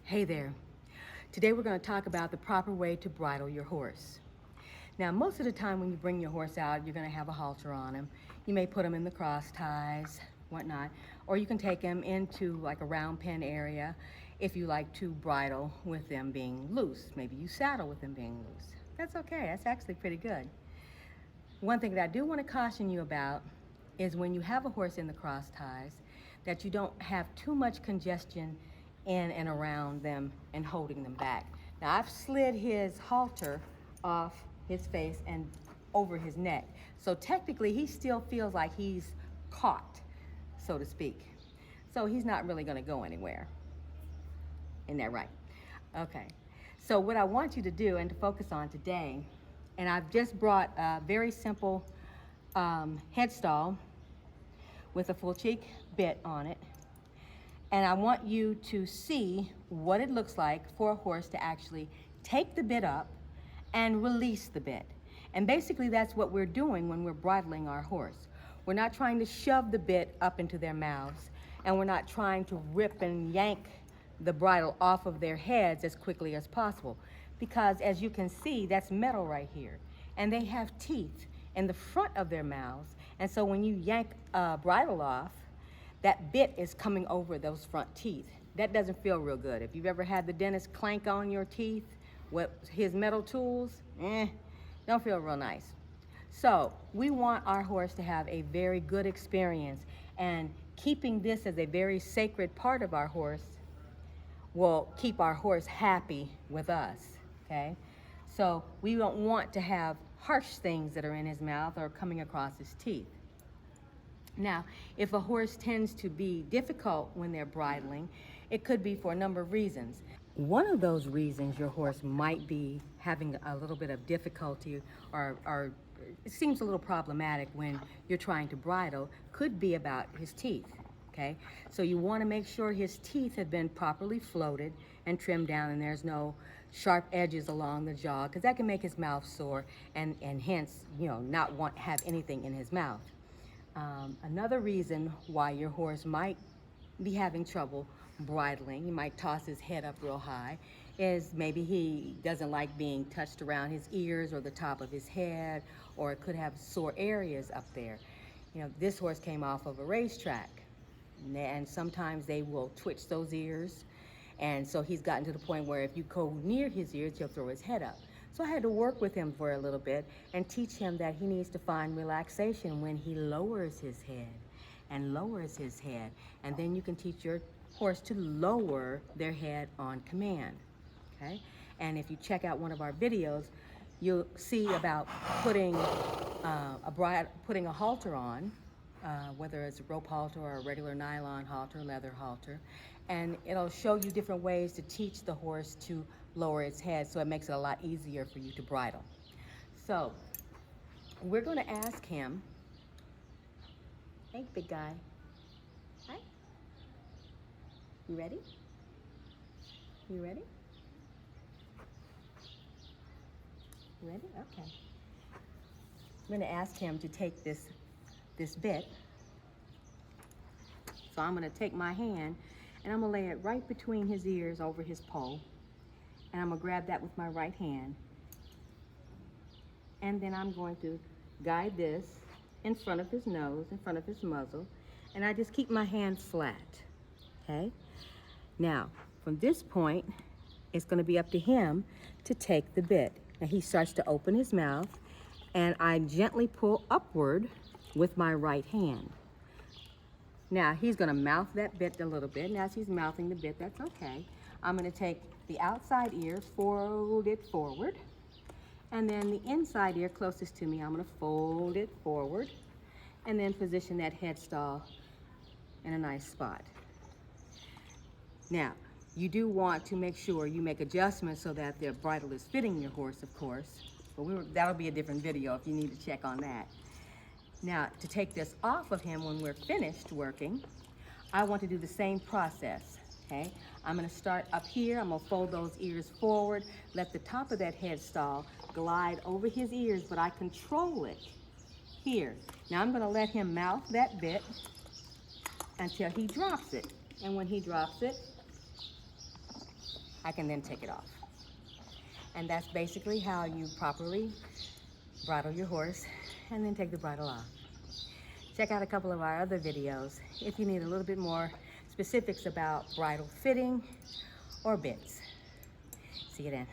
Hey there. Today we're going to talk about the proper way to bridle your horse. Now, most of the time when you bring your horse out, you're going to have a halter on him. You may put him in the cross ties, whatnot, or you can take him into like a round pen area if you like to bridle with them being loose. Maybe you saddle with them being loose. That's okay. That's actually pretty good. One thing that I do want to caution you about is when you have a horse in the cross ties, that you don't have too much congestion in and around them and holding them back. Now, I've slid his halter off his face and over his neck. So technically he still feels like he's caught, so to speak. So he's not really going to go anywhere. Isn't that right? Okay. So what I want you to do and to focus on today, and I've just brought a very simple headstall with a full cheek bit on it. And I want you to see what it looks like for a horse to actually take the bit up and release the bit. And basically that's what we're doing when we're bridling our horse. We're not trying to shove the bit up into their mouths, and we're not trying to rip and yank the bridle off of their heads as quickly as possible. Because as you can see, that's metal right here. And they have teeth in the front of their mouths. And so when you yank a bridle off, that bit is coming over those front teeth. That doesn't feel real good. If you've ever had the dentist clank on your teeth with his metal tools, don't feel real nice. So we want our horse to have a very good experience, and keeping this as a very sacred part of our horse will keep our horse happy with us, okay? So we don't want to have harsh things that are in his mouth or coming across his teeth. Now, if a horse tends to be difficult when they're bridling, it could be for a number of reasons. One of those reasons your horse might be having a little bit of difficulty or it seems a little problematic when you're trying to bridle could be about his teeth, okay? So you want to make sure his teeth have been properly floated and trimmed down and there's no sharp edges along the jaw, because that can make his mouth sore and hence, not have anything in his mouth. Another reason why your horse might be having trouble bridling, he might toss his head up real high, is maybe he doesn't like being touched around his ears or the top of his head, or it could have sore areas up there. This horse came off of a racetrack, and sometimes they will twitch those ears, and so he's gotten to the point where if you go near his ears, he'll throw his head up. So I had to work with him for a little bit and teach him that he needs to find relaxation when he lowers his head and lowers his head. And then you can teach your horse to lower their head on command, okay? And if you check out one of our videos, you'll see about putting a halter on, whether it's a rope halter or a regular nylon halter, leather halter, and it'll show you different ways to teach the horse to lower its head, so it makes it a lot easier for you to bridle. So we're going to ask him, hey big guy, hi, you ready? You ready? You ready? Okay. I'm going to ask him to take this bit. So I'm going to take my hand and I'm going to lay it right between his ears over his poll. And I'm going to grab that with my right hand. And then I'm going to guide this in front of his nose, in front of his muzzle. And I just keep my hand flat, okay? Now, from this point, it's going to be up to him to take the bit. Now he starts to open his mouth, and I gently pull upward with my right hand. Now he's going to mouth that bit a little bit, and as he's mouthing the bit, that's okay. I'm going to take the outside ear, fold it forward, and then the inside ear closest to me, I'm going to fold it forward, and then position that headstall in a nice spot. Now, you do want to make sure you make adjustments so that the bridle is fitting your horse, of course, but that'll be a different video if you need to check on that. Now, to take this off of him when we're finished working, I want to do the same process, okay? I'm going to start up here. I'm going to fold those ears forward, let the top of that headstall glide over his ears, but I control it here. Now I'm going to let him mouth that bit until he drops it. And when he drops it, I can then take it off. And that's basically how you properly bridle your horse and then take the bridle off. Check out a couple of our other videos if you need a little bit more specifics about bridle fitting or bits. See you then.